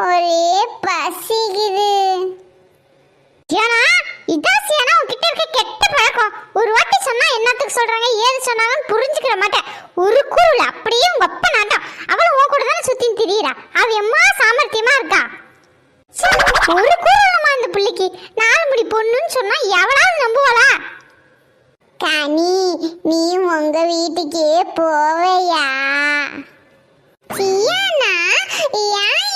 ஒரே பசிக்குது. ஏனா இதான் சியானா உன்கிட்ட இருக்க கெட்ட பழக்கம். ஒரு வாட்டி சொன்னா என்னத்துக்கு சொல்றாங்க ஏது சொன்னாங்கன்னு புரிஞ்சுக்கிற மாட்டேன். ஒரு கூறுல அப்படியே உங்க அப்பா நாட்டம். அவளும் உன் கூட தானே சுத்தின்னு திரியிறா. அவ எம்மா சாமர்த்தியமா இருக்கா. ஒரு கூறுலமா இந்த பிள்ளைக்கு 4 முடி பொண்ணுன்னு சொன்னா எவளாவது நம்புவாளா? கனி நீ உங்க வீட்டுக்கே போவையா? சியானா ஏன்